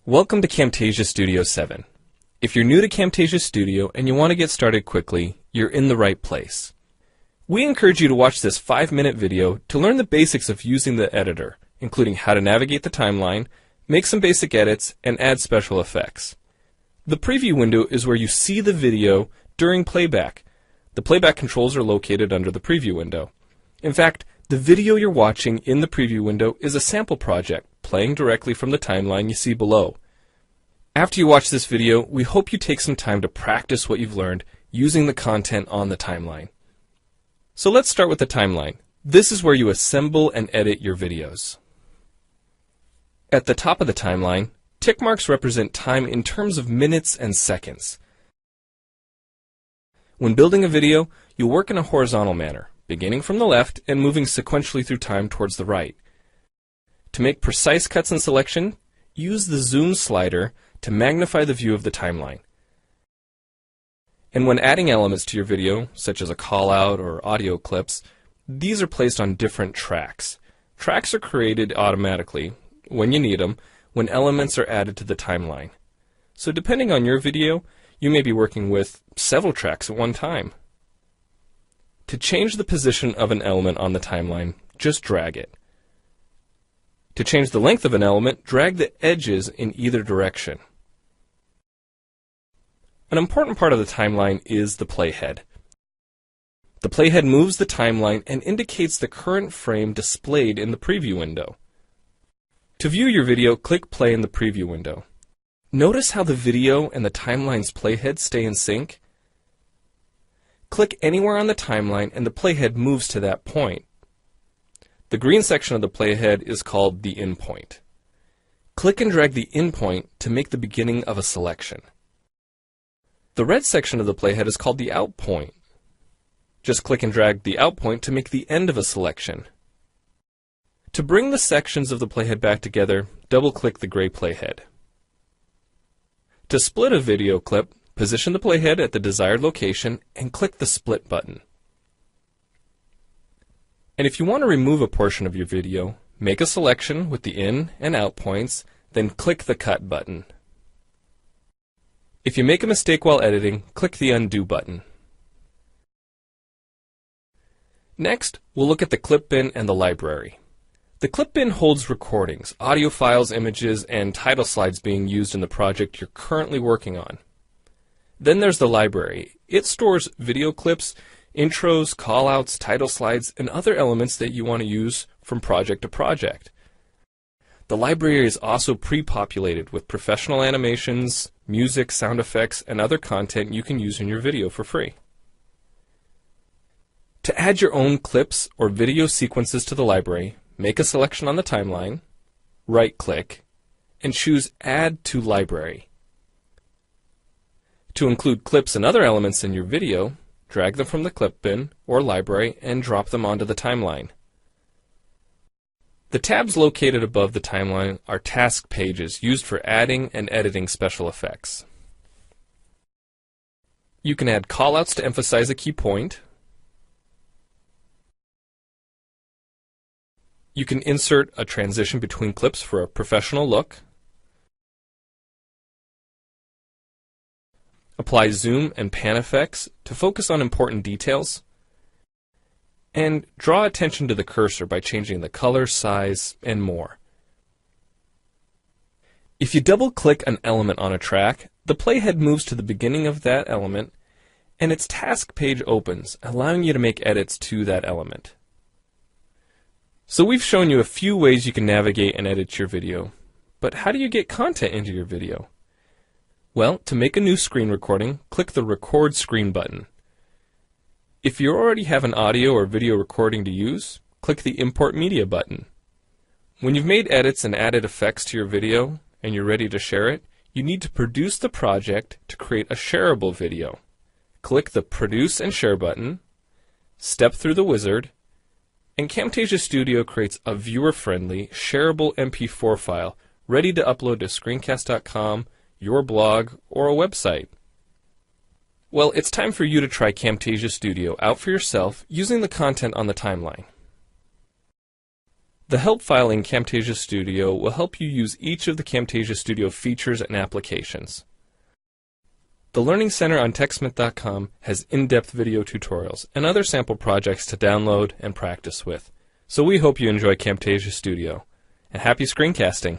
Welcome to Camtasia Studio 7. If you're new to Camtasia Studio and you want to get started quickly, you're in the right place. We encourage you to watch this 5-minute video to learn the basics of using the editor, including how to navigate the timeline, make some basic edits, and add special effects. The preview window is where you see the video during playback. The playback controls are located under the preview window. In fact, the video you're watching in the preview window is a sample project playing directly from the timeline you see below. After you watch this video, we hope you take some time to practice what you've learned using the content on the timeline. So let's start with the timeline. This is where you assemble and edit your videos. At the top of the timeline, tick marks represent time in terms of minutes and seconds. When building a video, you'll work in a horizontal manner, beginning from the left and moving sequentially through time towards the right. To make precise cuts and selection, use the zoom slider to magnify the view of the timeline. And when adding elements to your video, such as a call-out or audio clips, these are placed on different tracks. Tracks are created automatically, when you need them, when elements are added to the timeline. So depending on your video, you may be working with several tracks at one time. To change the position of an element on the timeline, just drag it. To change the length of an element, drag the edges in either direction. An important part of the timeline is the playhead. The playhead moves the timeline and indicates the current frame displayed in the preview window. To view your video, click play in the preview window. Notice how the video and the timeline's playhead stay in sync? Click anywhere on the timeline and the playhead moves to that point. The green section of the playhead is called the in point. Click and drag the in point to make the beginning of a selection. The red section of the playhead is called the out point. Just click and drag the out point to make the end of a selection. To bring the sections of the playhead back together, double-click the gray playhead. To split a video clip, position the playhead at the desired location and click the split button. And if you want to remove a portion of your video, make a selection with the in and out points, then click the cut button. If you make a mistake while editing, click the undo button. Next, we'll look at the clip bin and the library. The clip bin holds recordings, audio files, images, and title slides being used in the project you're currently working on. Then there's the library. It stores video clips, intros, callouts, title slides, and other elements that you want to use from project to project. The library is also pre-populated with professional animations, music, sound effects, and other content you can use in your video for free. To add your own clips or video sequences to the library, make a selection on the timeline, right-click, and choose Add to Library. To include clips and other elements in your video, drag them from the clip bin or library and drop them onto the timeline. The tabs located above the timeline are task pages used for adding and editing special effects. You can add callouts to emphasize a key point. You can insert a transition between clips for a professional look. Apply zoom and pan effects to focus on important details. And draw attention to the cursor by changing the color, size, and more. If you double-click an element on a track, the playhead moves to the beginning of that element, and its task page opens, allowing you to make edits to that element. So we've shown you a few ways you can navigate and edit your video, but how do you get content into your video? Well, to make a new screen recording, click the Record Screen button. If you already have an audio or video recording to use, click the Import Media button. When you've made edits and added effects to your video and you're ready to share it, you need to produce the project to create a shareable video. Click the Produce and Share button, step through the wizard, and Camtasia Studio creates a viewer-friendly, shareable MP4 file ready to upload to screencast.com, your blog, or a website. Well, it's time for you to try Camtasia Studio out for yourself using the content on the timeline. The help file in Camtasia Studio will help you use each of the Camtasia Studio features and applications. The Learning Center on TechSmith.com has in-depth video tutorials and other sample projects to download and practice with. So we hope you enjoy Camtasia Studio. And happy screencasting!